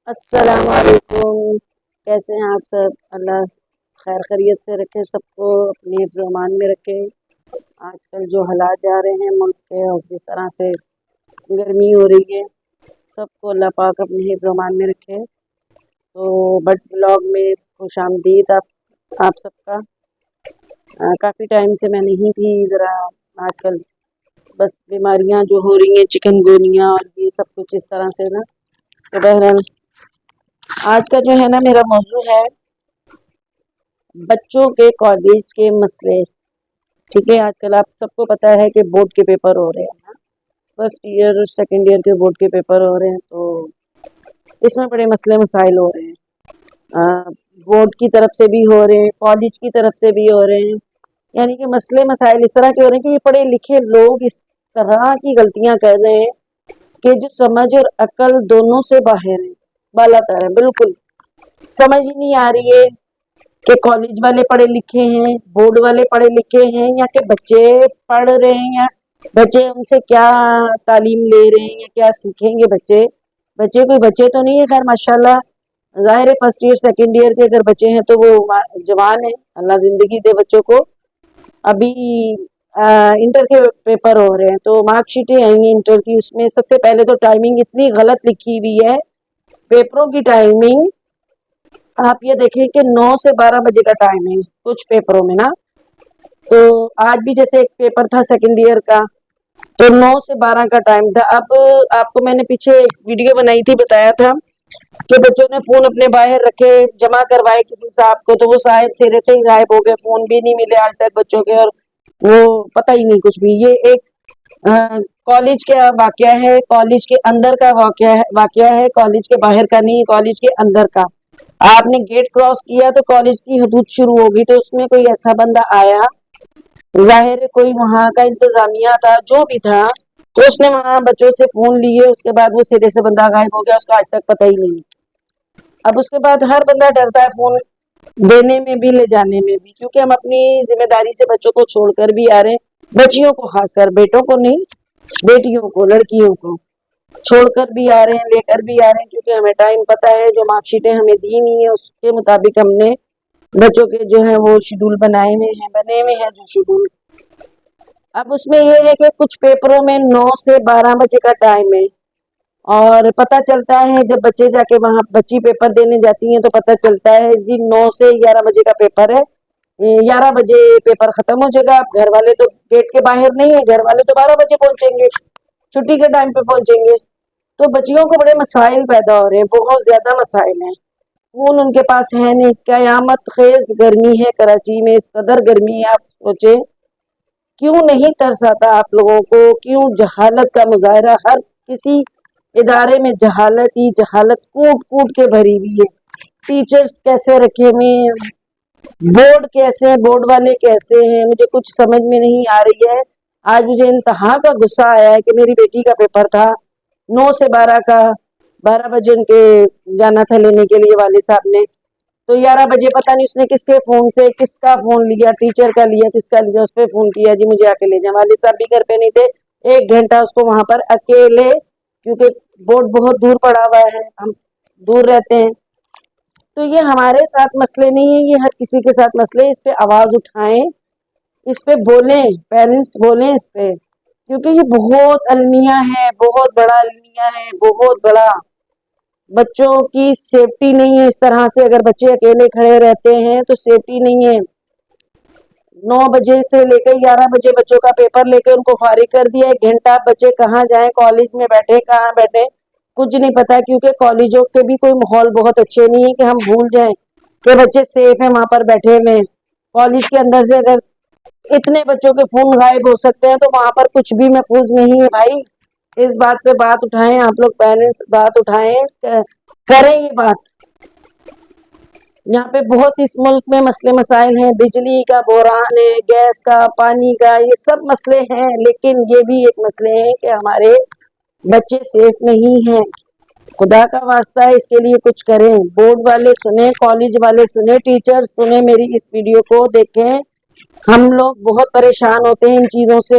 السلام علیکم، کیسے ہیں آپ سب؟ اللہ خیر خیریت سے رکھے، سب کو اپنی حفظ و امان میں رکھے۔ آج کل جو حالات جا رہے ہیں ملک کے اور جس طرح سے گرمی ہو رہی ہے، سب کو اللہ پاک اپنی حفظ و امان میں رکھے۔ تو بٹ بلاگ میں خوش آمدید آپ سب کا۔ کافی ٹائم سے میں نہیں تھی، ذرا آج کل بس بیماریاں جو ہو رہی ہیں، چکن گونیا اور یہ سب کچھ اس طرح سے نا، تو بہرحال آج کا جو ہے نا میرا موضوع ہے بچوں کے کالج کے مسئلے۔ ٹھیک ہے، آج کل آپ سب کو پتہ ہے کہ بورڈ کے پیپر ہو رہے ہیں، فرسٹ ایئر سیکنڈ ایئر کے بورڈ کے پیپر ہو رہے ہیں، تو اس میں بڑے مسئلے مسائل ہو رہے ہیں، بورڈ کی طرف سے بھی ہو رہے ہیں، کالج کی طرف سے بھی ہو رہے ہیں۔ یعنی کہ مسئلے مسائل اس طرح کے ہو رہے ہیں کہ یہ پڑھے لکھے لوگ اس طرح کی غلطیاں کر رہے ہیں کہ جو سمجھ اور عقل دونوں سے باہر ہے، بالا تر ہے، بالکل سمجھ ہی نہیں آ رہی ہے کہ کالج والے پڑھے لکھے ہیں، بورڈ والے پڑھے لکھے ہیں، یا کہ بچے پڑھ رہے ہیں، یا بچے ان سے کیا تعلیم لے رہے ہیں، یا کیا سیکھیں گے بچے کوئی بچے تو نہیں ہے، خیر ماشاءاللہ ظاہر ہے فرسٹ ایئر سیکنڈ ایئر کے اگر بچے ہیں تو وہ جوان ہیں، اللہ زندگی دے بچوں کو۔ ابھی انٹر کے پیپر ہو رہے ہیں تو مارک شیٹیں آئیں گی انٹر کی، اس میں سب سے پہلے تو ٹائمنگ اتنی غلط لکھی ہوئی ہے، پیپروں کی ٹائمنگ آپ یہ دیکھیں کہ 9 سے 12 بجے کا ٹائم ہے کچھ پیپروں میں نا۔ تو آج بھی جیسے ایک پیپر تھا سیکنڈ ایئر کا، تو 9 سے 12 کا ٹائم تھا۔ اب آپ کو میں نے پیچھے ایک ویڈیو بنائی تھی، بتایا تھا کہ بچوں نے فون اپنے باہر رکھے، جمع کروائے کسی صاحب کو، تو وہ صاحب سرے سے ہی غائب ہو گئے، فون بھی نہیں ملے آج تک بچوں کے، اور وہ پتہ ہی نہیں کچھ بھی۔ یہ ایک کالج کا واقعہ ہے، کالج کے اندر کا واقعہ ہے، کالج کے باہر کا نہیں، کالج کے اندر کا۔ آپ نے گیٹ کراس کیا تو کالج کی حدود شروع ہوگی، تو اس میں کوئی ایسا بندہ آیا، ظاہر ہے کوئی وہاں کا انتظامیہ تھا، جو بھی تھا، تو اس نے وہاں بچوں سے فون لیے، اس کے بعد وہ سرے سے بندہ غائب ہو گیا، اس کا آج تک پتہ ہی نہیں۔ اب اس کے بعد ہر بندہ ڈرتا ہے فون دینے میں بھی لے جانے میں بھی، کیونکہ ہم اپنی ذمہ داری سے بچوں کو چھوڑ کر بھی آ رہے ہیں، بچیوں کو خاص کر، بیٹوں کو نہیں، بیٹیوں کو، لڑکیوں کو چھوڑ کر بھی آ رہے ہیں، لے کر بھی آ رہے ہیں، کیونکہ ہمیں ٹائم پتہ ہے، جو مارک شیٹیں ہمیں دی نہیں ہیں اس کے مطابق ہم نے بچوں کے جو ہیں وہ شیڈول بنے ہوئے ہیں جو شیڈول۔ اب اس میں یہ ہے کہ کچھ پیپروں میں 9 سے 12 بجے کا ٹائم ہے، اور پتہ چلتا ہے جب بچے جا کے وہاں بچی پیپر دینے جاتی ہیں تو پتہ چلتا ہے جی 9 سے 11 بجے کا پیپر ہے، 11 بجے پیپر ختم ہو جائے گا۔ اب گھر والے تو گیٹ کے باہر نہیں ہیں، گھر والے تو 12 بجے پہنچیں گے، چھٹی کے ٹائم پہ پہنچیں گے، تو بچیوں کو بڑے مسائل پیدا ہو رہے ہیں، بہت زیادہ مسائل ہیں۔ فون ان کے پاس ہے نہیں، قیامت خیز گرمی ہے کراچی میں، اس قدر گرمی ہے، آپ سوچیں کیوں نہیں ترس آتا آپ لوگوں کو، کیوں جہالت کا مظاہرہ، ہر کسی ادارے میں جہالت ہی جہالت کوٹ کوٹ کے بھری ہوئی ہے۔ ٹیچرز کیسے رکھے ہوئے ہیں، بورڈ کیسے ہیں، بورڈ والے کیسے ہیں، مجھے کچھ سمجھ میں نہیں آ رہی ہے۔ آج مجھے انتہا کا غصہ آیا ہے کہ میری بیٹی کا پیپر تھا 9 سے 12 کا، 12 بجے ان کے جانا تھا لینے کے لیے والد صاحب نے، تو 11 بجے پتہ نہیں اس نے کس کے فون سے کس کا فون لیا، ٹیچر کا لیا، کس کا لیا، اس پہ فون کیا جی مجھے آ کے لے جائیں، والد صاحب بھی گھر پہ نہیں تھے، 1 گھنٹہ اس کو وہاں پر اکیلے، کیونکہ بورڈ بہت دور پڑا ہوا ہے، ہم دور رہتے ہیں، تو یہ ہمارے ساتھ مسئلے نہیں ہیں، یہ ہر کسی کے ساتھ مسئلے، اس پہ آواز اٹھائیں، اس پہ بولیں، پیرنٹس بولیں اس پہ، کیونکہ یہ بہت المیہ ہے، بہت بڑا المیہ ہے، بہت بڑا۔ بچوں کی سیفٹی نہیں ہے اس طرح سے، اگر بچے اکیلے کھڑے رہتے ہیں تو سیفٹی نہیں ہے۔ 9 بجے سے لے کے 11 بجے بچوں کا پیپر لے کے ان کو فارغ کر دیا، 1 گھنٹہ بچے کہاں جائیں، کالج میں بیٹھے کہاں بیٹھے کچھ نہیں پتا، کیونکہ کالجوں کے بھی کوئی ماحول بہت اچھے نہیں ہے کہ ہم بھول جائیں کہ بچے سیف ہیں وہاں پر بیٹھے ہوئے ہیں۔ کالج کے اندر سے اگر اتنے بچوں کے فون غائب ہو سکتے ہیں تو وہاں پر کچھ بھی محفوظ نہیں ہے بھائی، اس بات پہ بات اٹھائیں، آپ لوگ پیرنٹس بات اٹھائیں، کریں یہ بات۔ یہاں پہ بہت اس ملک میں مسئلے مسائل ہیں، بجلی کا بحران ہے، گیس کا، پانی کا، یہ سب مسئلے ہیں، لیکن یہ بھی ایک مسئلے ہیں کہ ہمارے بچے سیف نہیں ہیں۔ خدا کا واسطہ ہے اس کے لیے کچھ کریں، بورڈ والے سنیں، کالج والے سنیں، ٹیچر سنیں، میری اس ویڈیو کو دیکھیں۔ ہم لوگ بہت پریشان ہوتے ہیں ان چیزوں سے